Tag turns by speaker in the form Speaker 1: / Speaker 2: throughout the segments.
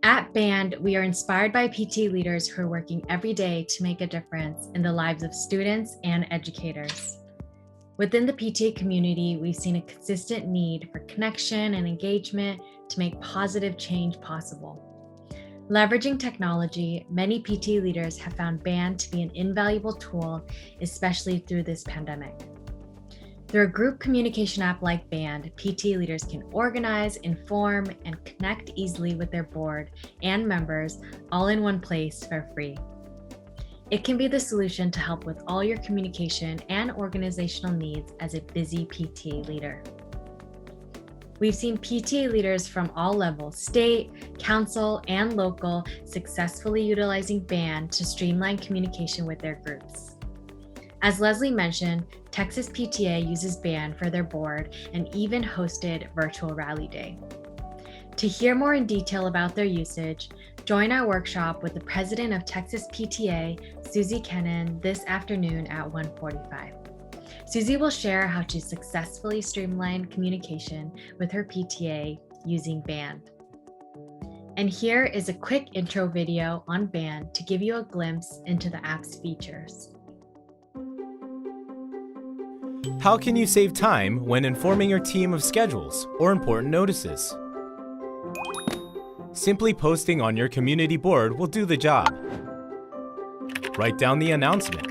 Speaker 1: At Band, we are inspired by PT leaders who are working every day to make a difference in the lives of students and educators. Within the PTA community, we've seen a consistent need for connection and engagement to make positive change possible. Leveraging technology, many PT leaders have found Band to be an invaluable tool, especially through this pandemic. Through a group communication app like Band, PT leaders can organize, inform, and connect easily with their board and members all in one place for free. It can be the solution to help with all your communication and organizational needs as a busy PTA leader. We've seen PTA leaders from all levels, state, council, and local, successfully utilizing Band to streamline communication with their groups. As Leslie mentioned, Texas PTA uses Band for their board and even hosted Virtual Rally Day. To hear more in detail about their usage, join our workshop with the president of Texas PTA, Suzi Kennon, this afternoon at 1:45. Suzi will share how to successfully streamline communication with her PTA using Band. And here is a quick intro video on Band to give you a glimpse into the app's features.
Speaker 2: How can you save time when informing your team of schedules or important notices? Simply posting on your community board will do the job. Write down the announcement.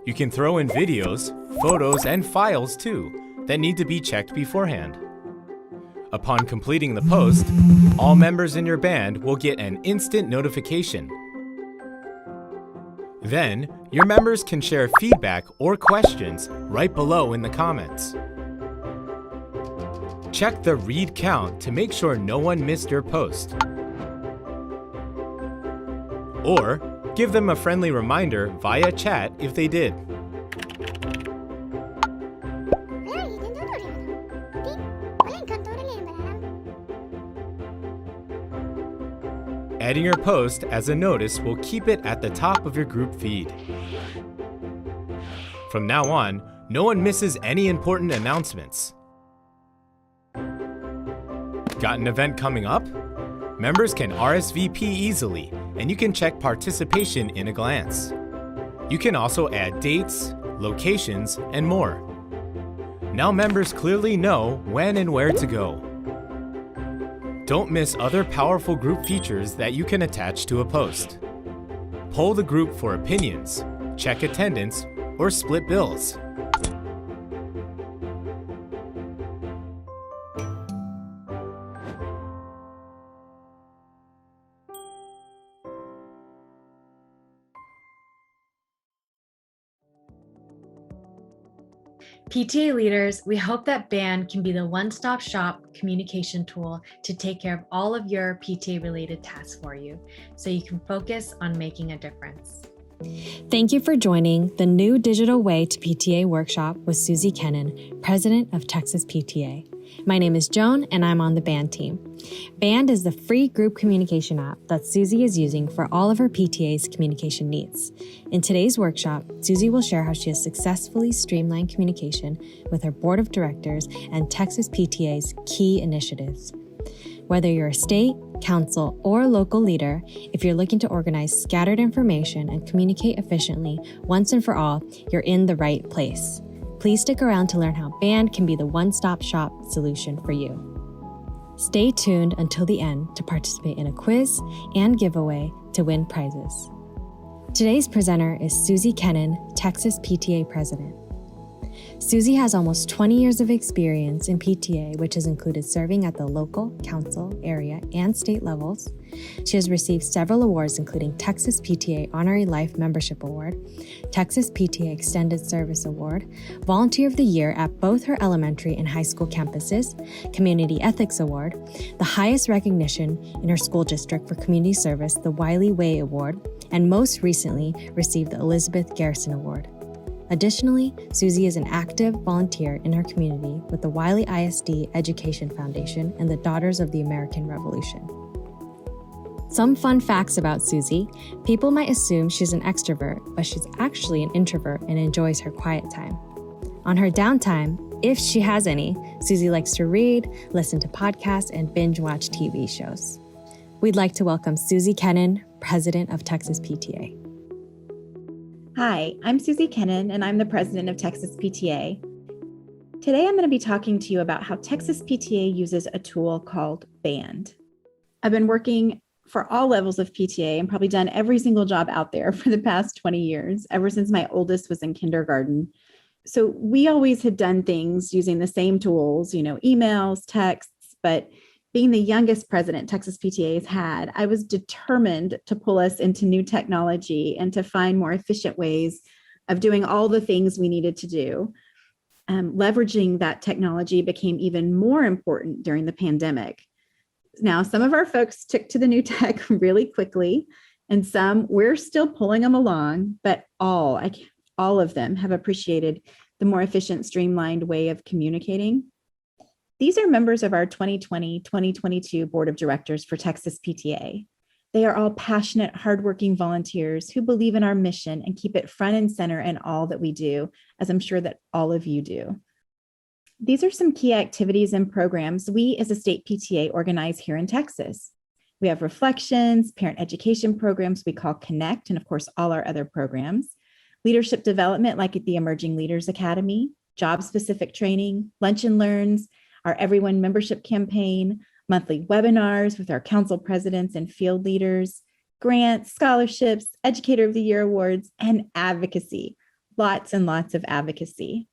Speaker 2: You can throw in videos, photos, and files too that need to be checked beforehand. Upon completing the post, all members in your band will get an instant notification. Then, your members can share feedback or questions right below in the comments. Check the read count to make sure no one missed your post. Or, give them a friendly reminder via chat if they did. Adding your post as a notice will keep it at the top of your group feed. From now on, no one misses any important announcements. Got an event coming up? Members can RSVP easily, and you can check participation in a glance. You can also add dates, locations, and more. Now members clearly know when and where to go. Don't miss other powerful group features that you can attach to a post. Poll the group for opinions, check attendance, or split bills.
Speaker 1: PTA leaders, we hope that Band can be the one-stop shop communication tool to take care of all of your PTA-related tasks for you, so you can focus on making a difference. Thank you for joining the New Digital Way to PTA workshop with Suzi Kennon, president of Texas PTA. My name is Joan, and I'm on the Band team. Band is the free group communication app that Suzi is using for all of her PTA's communication needs. In today's workshop, Suzi will share how she has successfully streamlined communication with her board of directors and Texas PTA's key initiatives. Whether you're a state, council, or local leader, if you're looking to organize scattered information and communicate efficiently once and for all, you're in the right place. Please stick around to learn how Band can be the one-stop shop solution for you. Stay tuned until the end to participate in a quiz and giveaway to win prizes. Today's presenter is Suzi Kennon, Texas PTA president. Suzi has almost 20 years of experience in PTA, which has included serving at the local, council, area, and state levels. She has received several awards, including Texas PTA Honorary Life Membership Award, Texas PTA Extended Service Award, Volunteer of the Year at both her elementary and high school campuses, Community Ethics Award, the highest recognition in her school district for community service, the Wiley Way Award, and most recently received the Elizabeth Garrison Award. Additionally, Suzi is an active volunteer in her community with the Wiley ISD Education Foundation and the Daughters of the American Revolution. Some fun facts about Suzi. People might assume she's an extrovert, but she's actually an introvert and enjoys her quiet time. On her downtime, If she has any, Suzi likes to read, listen to podcasts, and binge watch TV shows. We'd like to welcome Suzi Kennon, president of Texas PTA.
Speaker 3: Hi, I'm Suzi Kennon, and I'm the president of Texas PTA. Today, I'm going to be talking to you about how Texas PTA uses a tool called Band. I've been working for all levels of PTA and probably done every single job out there for the past 20 years, ever since my oldest was in kindergarten. So we always had done things using the same tools, emails, texts, but being the youngest president Texas PTA has had, I was determined to pull us into new technology and to find more efficient ways of doing all the things we needed to do. Leveraging that technology became even more important during the pandemic. Now, some of our folks took to the new tech really quickly, and some we're still pulling them along, but all of them have appreciated the more efficient, streamlined way of communicating. These are members of our 2020-2022 Board of Directors for Texas PTA. They are all passionate, hardworking volunteers who believe in our mission and keep it front and center in all that we do, as I'm sure that all of you do. These are some key activities and programs we as a state PTA organize here in Texas. We have reflections, parent education programs we call Connect, and of course, all our other programs, leadership development like at the Emerging Leaders Academy, job-specific training, lunch and learns, our Everyone membership campaign, monthly webinars with our council presidents and field leaders, grants, scholarships, Educator of the Year awards, and advocacy. Lots and lots of advocacy.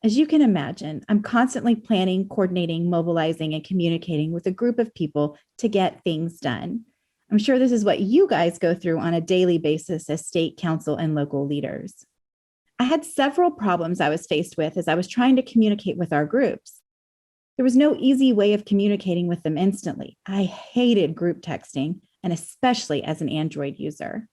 Speaker 3: As you can imagine, I'm constantly planning, coordinating, mobilizing, and communicating with a group of people to get things done. I'm sure this is what you guys go through on a daily basis as state council and local leaders. I had several problems I was faced with as I was trying to communicate with our groups. There was no easy way of communicating with them instantly. I hated group texting, and especially as an Android user.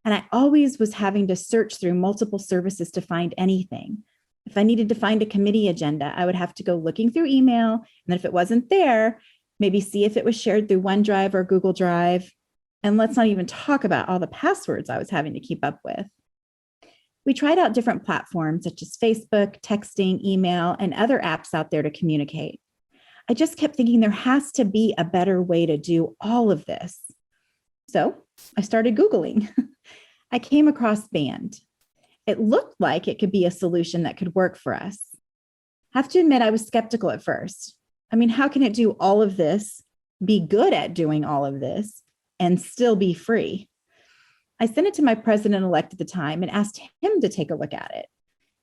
Speaker 3: And I always was having to search through multiple services to find anything. If I needed to find a committee agenda, I would have to go looking through email, and then if it wasn't there, maybe see if it was shared through OneDrive or Google Drive. And let's not even talk about all the passwords I was having to keep up with. We tried out different platforms such as Facebook, texting, email, and other apps out there to communicate. I just kept thinking there has to be a better way to do all of this. So I started Googling. I came across Band. It looked like it could be a solution that could work for us. I have to admit, I was skeptical at first. I mean, how can it do all of this, be good at doing all of this, and still be free? I sent it to my president-elect at the time and asked him to take a look at it.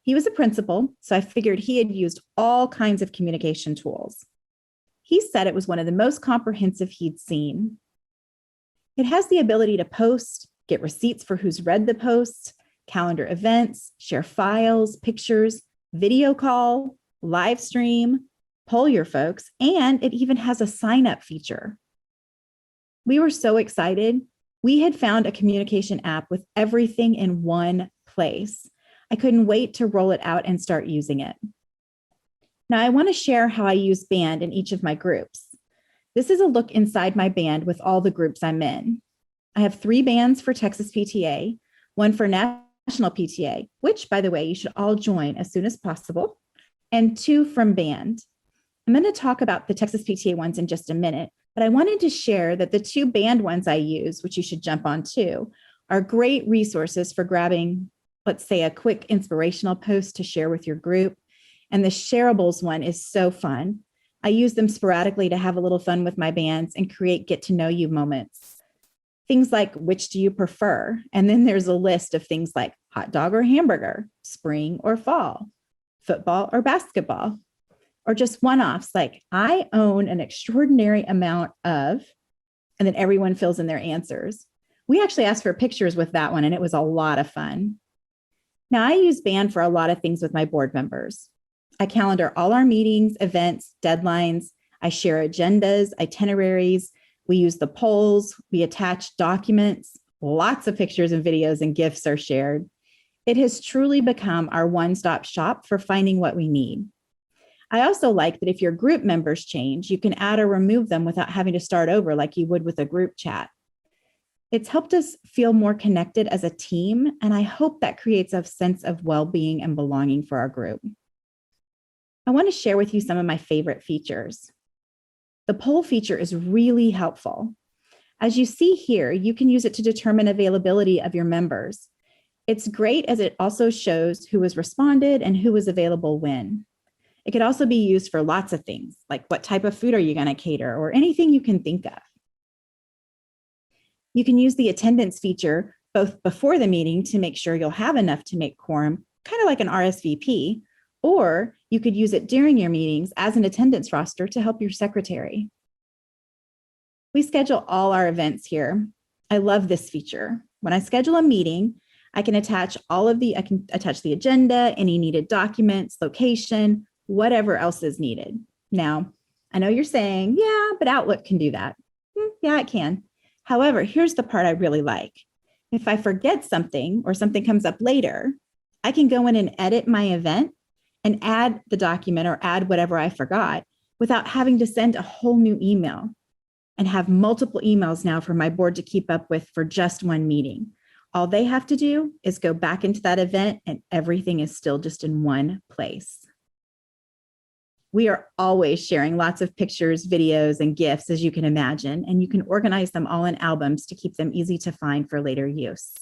Speaker 3: He was a principal, so I figured he had used all kinds of communication tools. He said it was one of the most comprehensive he'd seen. It has the ability to post, get receipts for who's read the posts, calendar events, share files, pictures, video call, live stream, poll your folks, and it even has a sign-up feature. We were so excited. We had found a communication app with everything in one place. I couldn't wait to roll it out and start using it. Now, I want to share how I use Band in each of my groups. This is a look inside my band with all the groups I'm in. I have 3 bands for Texas PTA, one for National PTA, which, by the way, you should all join as soon as possible, and 2 from Band. I'm going to talk about the Texas PTA ones in just a minute, but I wanted to share that the 2 Band ones I use, which you should jump on too, are great resources for grabbing, let's say, a quick inspirational post to share with your group. And the shareables one is so fun. I use them sporadically to have a little fun with my bands and create get to know you moments. Things like, which do you prefer? And then there's a list of things like hot dog or hamburger, spring or fall, football or basketball. Or just one-offs like, I own an extraordinary amount of, and then everyone fills in their answers. We actually asked for pictures with that one, and it was a lot of fun. Now, I use Band for a lot of things with my board members. I calendar all our meetings, events, deadlines. I share agendas, itineraries. We use the polls. We attach documents. Lots of pictures and videos and GIFs are shared. It has truly become our one-stop shop for finding what we need. I also like that if your group members change, you can add or remove them without having to start over like you would with a group chat. It's helped us feel more connected as a team, and I hope that creates a sense of well-being and belonging for our group. I want to share with you some of my favorite features. The poll feature is really helpful. As you see here, you can use it to determine availability of your members. It's great as it also shows who has responded and who was available when. It could also be used for lots of things, like what type of food are you going to cater, or anything you can think of. You can use the attendance feature both before the meeting to make sure you'll have enough to make quorum, kind of like an RSVP, or you could use it during your meetings as an attendance roster to help your secretary. We schedule all our events here. I love this feature. When I schedule a meeting, I can attach the agenda, any needed documents, location, whatever else is needed. Now, I know you're saying, yeah, but Outlook can do that. Yeah, it can. However, here's the part I really like. If I forget something or something comes up later, I can go in and edit my event and add the document or add whatever I forgot without having to send a whole new email and have multiple emails now for my board to keep up with for just one meeting. All they have to do is go back into that event and everything is still just in one place. We are always sharing lots of pictures, videos, and GIFs, as you can imagine, and you can organize them all in albums to keep them easy to find for later use.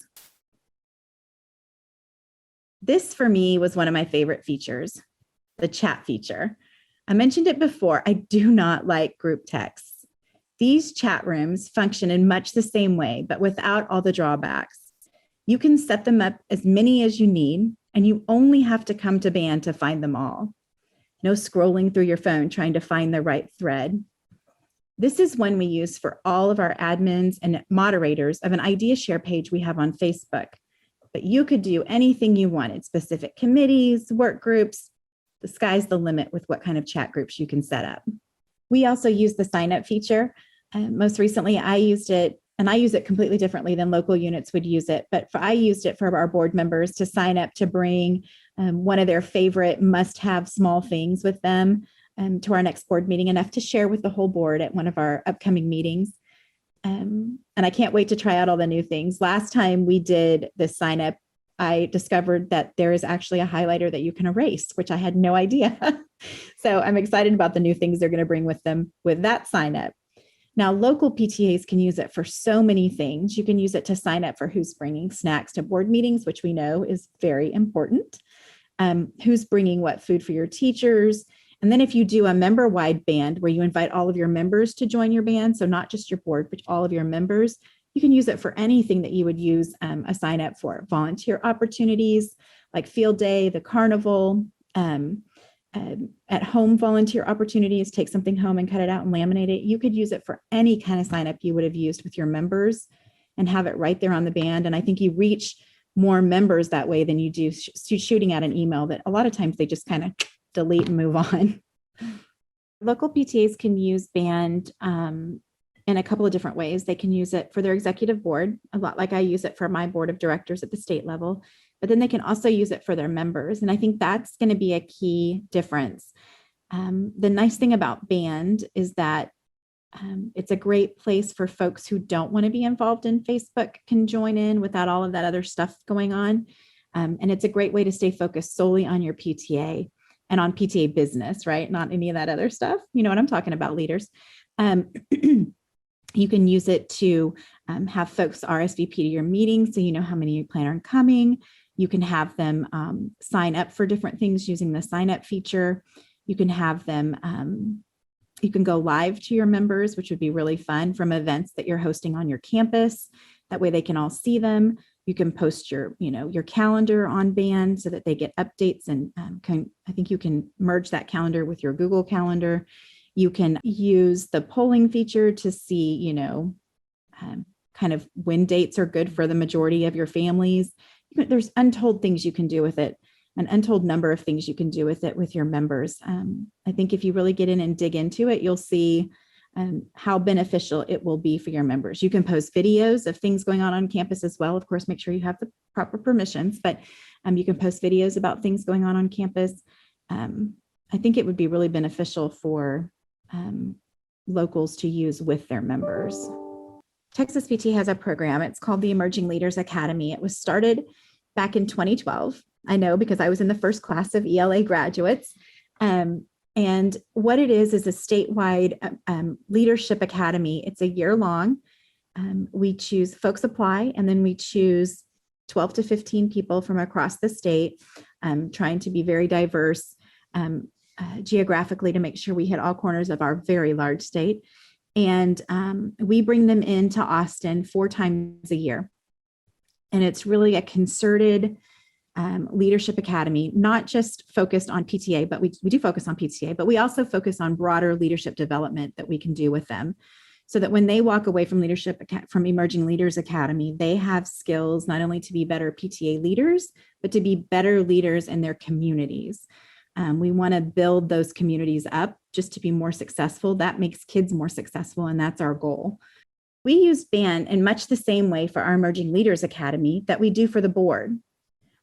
Speaker 3: This, for me, was one of my favorite features, the chat feature. I mentioned it before, I do not like group texts. These chat rooms function in much the same way, but without all the drawbacks. You can set them up as many as you need, and you only have to come to band to find them all. No scrolling through your phone trying to find the right thread. This is one we use for all of our admins and moderators of an idea share page we have on Facebook. But you could do anything you wanted, specific committees, work groups. The sky's the limit with what kind of chat groups you can set up. We also use the sign up feature. Most recently, I used it, and I use it completely differently than local units would use it. But I used it for our board members to sign up to bring one of their favorite must-have small things with them to our next board meeting, enough to share with the whole board at one of our upcoming meetings. And I can't wait to try out all the new things. Last time we did the sign up, I discovered that there is actually a highlighter that you can erase, which I had no idea. So I'm excited about the new things they're going to bring with them with that sign up. Now, local PTAs can use it for so many things. You can use it to sign up for who's bringing snacks to board meetings, which we know is very important. Who's bringing what food for your teachers. And then if you do a member-wide band where you invite all of your members to join your band, so not just your board, but all of your members, you can use it for anything that you would use a sign up for. Volunteer opportunities like field day, the carnival, at home volunteer opportunities, take something home and cut it out and laminate it. You could use it for any kind of sign up you would have used with your members and have it right there on the band. And I think you reach more members that way than you do shooting out an email that a lot of times they just kind of delete and move on. Local PTAs can use band in a couple of different ways. They can use it for their executive board, a lot like I use it for my board of directors at the state level, but then they can also use it for their members. And I think that's going to be a key difference. The nice thing about band is that it's a great place for folks who don't want to be involved in Facebook can join in without all of that other stuff going on. And it's a great way to stay focused solely on your PTA and on PTA business, right? Not any of that other stuff. You know what I'm talking about, leaders. You can use it to have folks RSVP to your meeting so you know how many you plan on coming. You can have them sign up for different things using the sign up feature. You can have them, you can go live to your members, which would be really fun, from events that you're hosting on your campus. That way they can all see them. You can post your calendar on band so that they get updates, and I think you can merge that calendar with your Google Calendar. You can use the polling feature to see, kind of when dates are good for the majority of your families. There's untold things you can do with it, an untold number of things you can do with it with your members. I think if you really get in and dig into it, you'll see how beneficial it will be for your members. You can post videos of things going on campus as well. Of course, make sure you have the proper permissions, but you can post videos about things going on campus. I think it would be really beneficial for locals to use with their members. Texas PTA has a program. It's called the Emerging Leaders Academy. It was started back in 2012. I know because I was in the first class of ELA graduates. And what it is a statewide leadership academy. It's a year long. We choose, folks apply, and then we choose 12 to 15 people from across the state, trying to be very diverse geographically to make sure we hit all corners of our very large state. And we bring them into Austin 4 times a year. And it's really a concerted leadership academy, not just focused on PTA, but we do focus on PTA, but we also focus on broader leadership development that we can do with them, so that when they walk away from Emerging Leaders Academy, they have skills not only to be better PTA leaders, but to be better leaders in their communities. We want to build those communities up just to be more successful. That makes kids more successful, and that's our goal. We use BAND in much the same way for our Emerging Leaders Academy that we do for the board.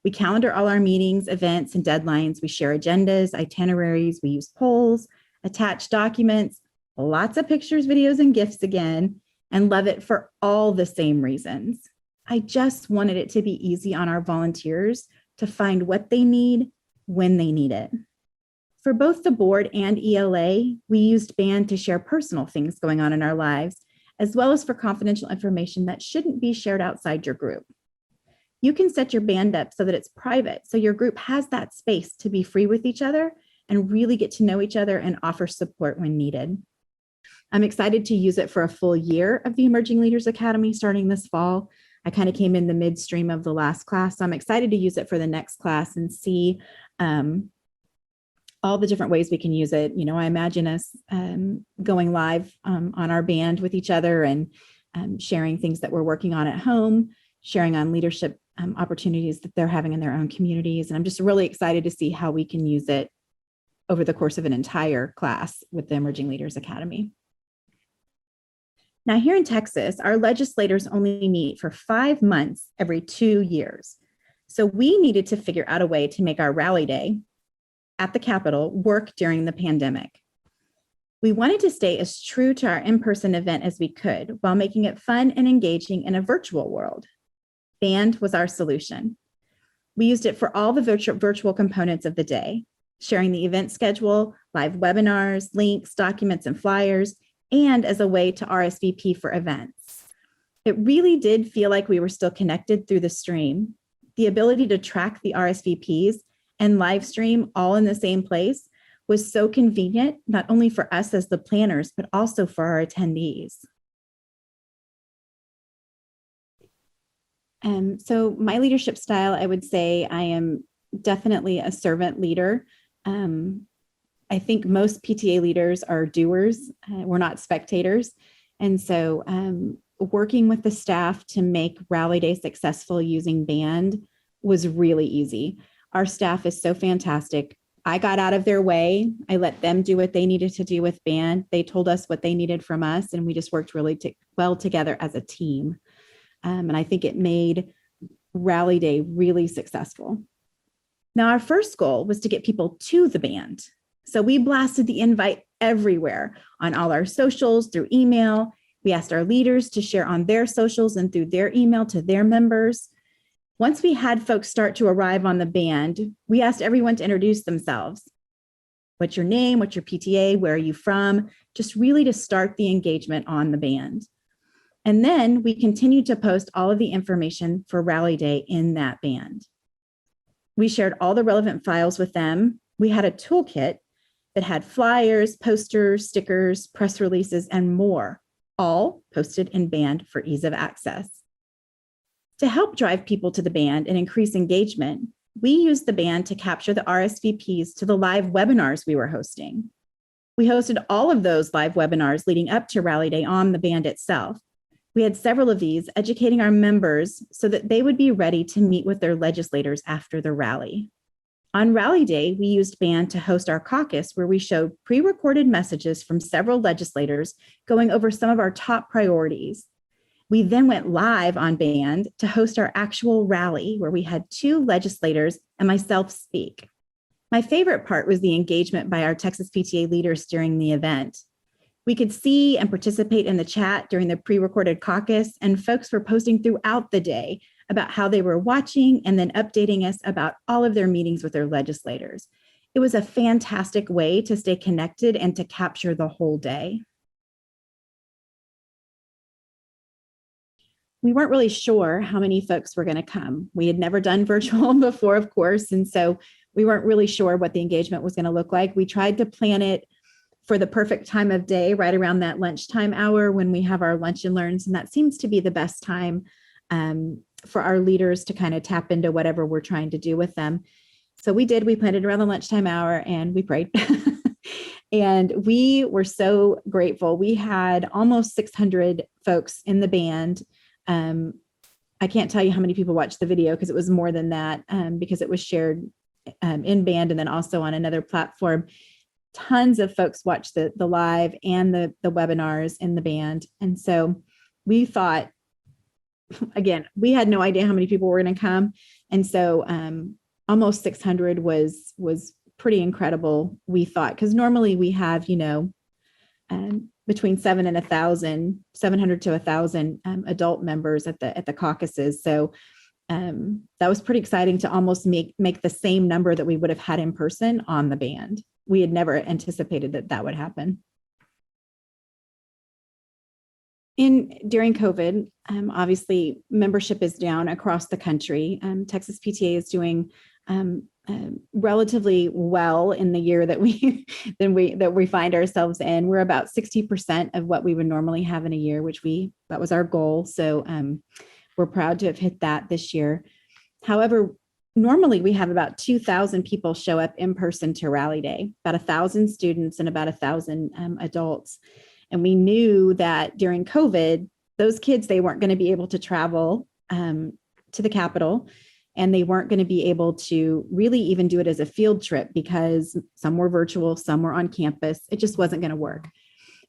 Speaker 3: We calendar all our meetings, events, and deadlines. We share agendas, itineraries. We use polls, attach documents, lots of pictures, videos, and GIFs again, and love it for all the same reasons. I just wanted it to be easy on our volunteers to find what they need when they need it. For both the board and ELA, we used BAND to share personal things going on in our lives, as well as for confidential information that shouldn't be shared outside your group. You can set your BAND up so that it's private, so your group has that space to be free with each other and really get to know each other and offer support when needed. I'm excited to use it for a full year of the Emerging Leaders Academy starting this fall. I kind of came in the midstream of the last class, so I'm excited to use it for the next class and see all the different ways we can use it. You know, I imagine us going live on our BAND with each other and sharing things that we're working on at home, sharing on leadership opportunities that they're having in their own communities. And I'm just really excited to see how we can use it over the course of an entire class with the Emerging Leaders Academy. Now, here in Texas, our legislators only meet for 5 months every 2 years. So we needed to figure out a way to make our rally day at the Capitol work during the pandemic. We wanted to stay as true to our in-person event as we could while making it fun and engaging in a virtual world. BAND was our solution. We used it for all the virtual components of the day, sharing the event schedule, live webinars, links, documents, and flyers, and as a way to RSVP for events. It really did feel like we were still connected through the stream. The ability to track the RSVPs and live stream all in the same place was so convenient, not only for us as the planners, but also for our attendees. So my leadership style, I would say I am definitely a servant leader. I think most PTA leaders are doers. We're not spectators. And so working with the staff to make Rally Day successful using BAND was really easy. Our staff is so fantastic. I got out of their way. I let them do what they needed to do with BAND. They told us what they needed from us, and we just worked really well together as a team. And I think it made Rally Day really successful. Now, our first goal was to get people to the BAND. So we blasted the invite everywhere on all our socials, through email. We asked our leaders to share on their socials and through their email to their members. Once we had folks start to arrive on the BAND, we asked everyone to introduce themselves. What's your name? What's your PTA? Where are you from? Just really to start the engagement on the BAND. And then we continued to post all of the information for Rally Day in that BAND. We shared all the relevant files with them. We had a toolkit that had flyers, posters, stickers, press releases, and more, all posted in BAND for ease of access. To help drive people to the BAND and increase engagement, we used the BAND to capture the RSVPs to the live webinars we were hosting. We hosted all of those live webinars leading up to Rally Day on the BAND itself. We had several of these educating our members so that they would be ready to meet with their legislators after the rally. On Rally Day, we used BAND to host our caucus, where we showed pre-recorded messages from several legislators going over some of our top priorities. We then went live on BAND to host our actual rally, where we had 2 legislators and myself speak. My favorite part was the engagement by our Texas PTA leaders during the event. We could see and participate in the chat during the pre-recorded caucus, and folks were posting throughout the day about how they were watching and then updating us about all of their meetings with their legislators. it was a fantastic way to stay connected and to capture the whole day. We weren't really sure how many folks were going to come. We had never done virtual before, of course, and so we weren't really sure what the engagement was going to look like. We tried to plan it for the perfect time of day, right around that lunchtime hour when we have our lunch and learns, and that seems to be the best time for our leaders to kind of tap into whatever we're trying to do with them. So we planned it around the lunchtime hour and we prayed. And we were so grateful. We had almost 600 folks in the band. I can't tell you how many people watched the video because it was more than that, because it was shared in band and then also on another platform. Tons of folks watched the live and the webinars in the band. And so we thought, again, we had no idea how many people were going to come. And so almost 600 was pretty incredible, we thought, because normally we have, between 700 to 1,000 adult members at the caucuses. So that was pretty exciting to almost make the same number that we would have had in person on the band. We had never anticipated that would happen. During COVID, obviously membership is down across the country. Texas PTA is doing relatively well in the year that we find ourselves in. We're about 60% of what we would normally have in a year, that was our goal. So we're proud to have hit that this year. However, normally we have about 2,000 people show up in person to Rally Day, about 1,000 students and about 1,000 adults. And we knew that during COVID, those kids, they weren't going to be able to travel to the Capitol, and they weren't going to be able to really even do it as a field trip because some were virtual, some were on campus. It just wasn't going to work.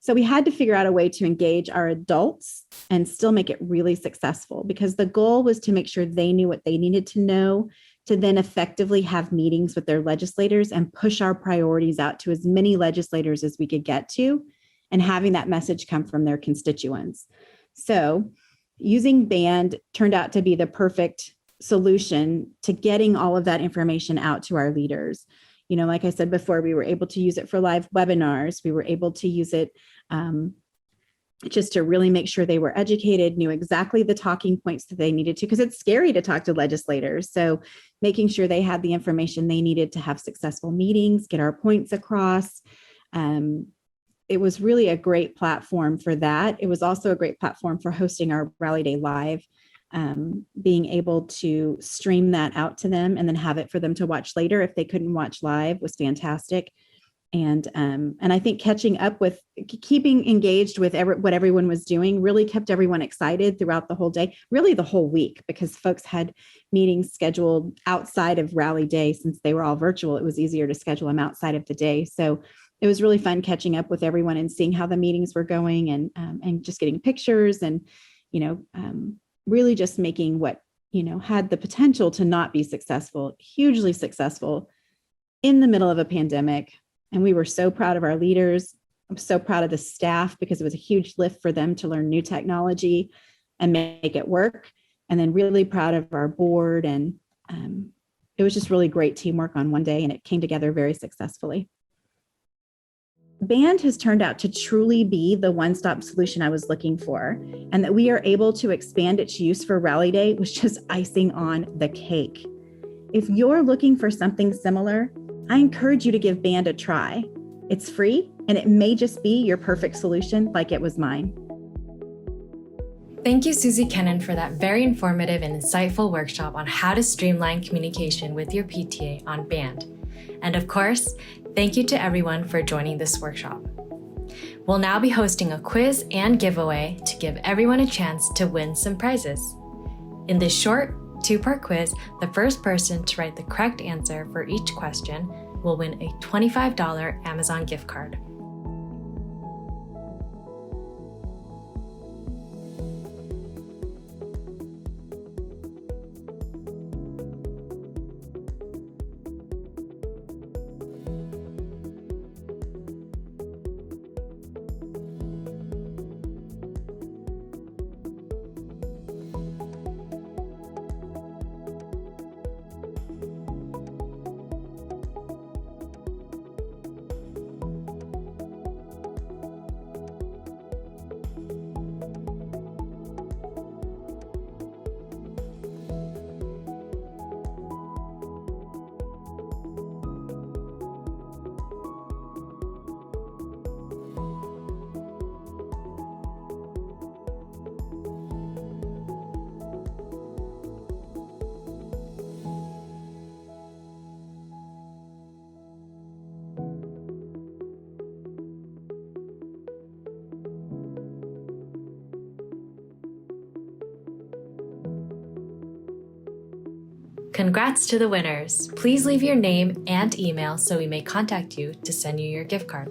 Speaker 3: So we had to figure out a way to engage our adults and still make it really successful, because the goal was to make sure they knew what they needed to know to then effectively have meetings with their legislators and push our priorities out to as many legislators as we could get to, and having that message come from their constituents. So using band turned out to be the perfect solution to getting all of that information out to our leaders. Like I said before, we were able to use it for live webinars. We were able to use it just to really make sure they were educated, knew exactly the talking points that they needed to, because it's scary to talk to legislators. So making sure they had the information they needed to have successful meetings, get our points across. It was really a great platform for that. It was also a great platform for hosting our Rally Day Live. Being able to stream that out to them and then have it for them to watch later if they couldn't watch live was fantastic. And I think catching up with, keeping engaged with what everyone was doing really kept everyone excited throughout the whole day, really the whole week, because folks had meetings scheduled outside of Rally Day. Since they were all virtual, it was easier to schedule them outside of the day. So it was really fun catching up with everyone and seeing how the meetings were going, and just getting pictures and, really just making what, had the potential to not be successful, hugely successful in the middle of a pandemic. And we were so proud of our leaders. I'm so proud of the staff, because it was a huge lift for them to learn new technology and make it work. And then really proud of our board. And it was just really great teamwork on one day, and it came together very successfully. Band has turned out to truly be the one-stop solution I was looking for, and that we are able to expand its use for Rally Day was just icing on the cake. If you're looking for something similar, I encourage you to give Band a try. It's free, and it may just be your perfect solution like it was mine.
Speaker 1: Thank you, Suzi Kennon, for that very informative and insightful workshop on how to streamline communication with your PTA on Band. And of course, thank you to everyone for joining this workshop. We'll now be hosting a quiz and giveaway to give everyone a chance to win some prizes. In this short 2-part quiz, the first person to write the correct answer for each question will win a $25 Amazon gift card. Congrats to the winners! Please leave your name and email so we may contact you to send you your gift card.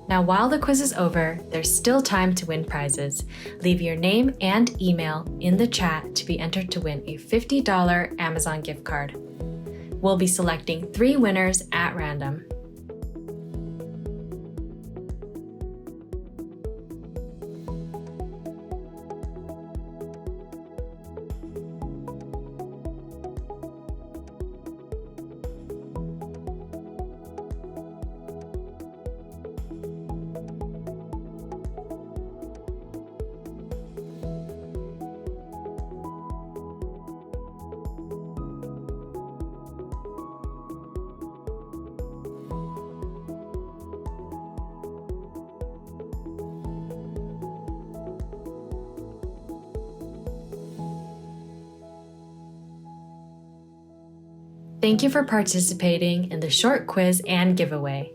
Speaker 1: Now, while the quiz is over, there's still time to win prizes. Leave your name and email in the chat to be entered to win a $50 Amazon gift card. We'll be selecting 3 winners at random. Thank you for participating in the short quiz and giveaway.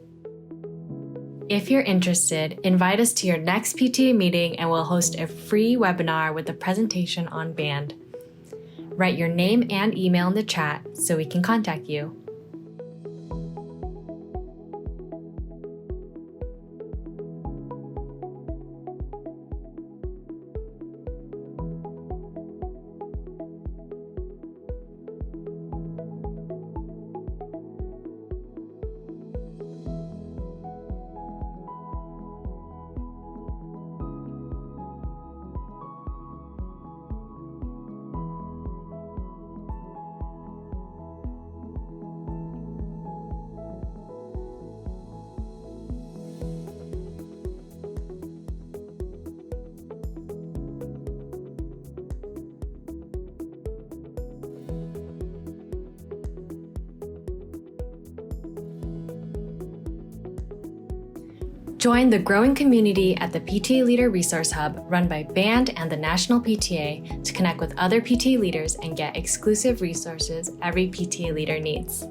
Speaker 1: If you're interested, invite us to your next PTA meeting and we'll host a free webinar with a presentation on band. Write your name and email in the chat so we can contact you. Join the growing community at the PTA Leader Resource Hub run by BAND and the National PTA to connect with other PTA leaders and get exclusive resources every PTA leader needs.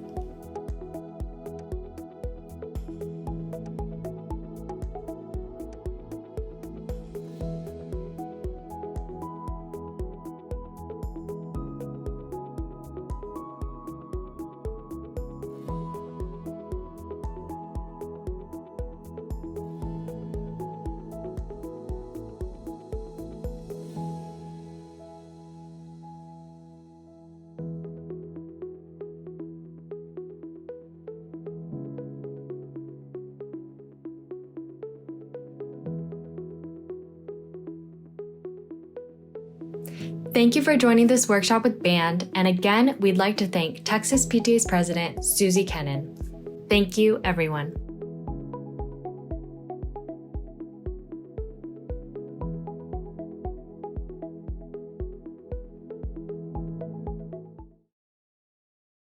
Speaker 1: Thank you for joining this workshop with BAND, and again, we'd like to thank Texas PTA's President, Suzi Kennon. Thank you, everyone.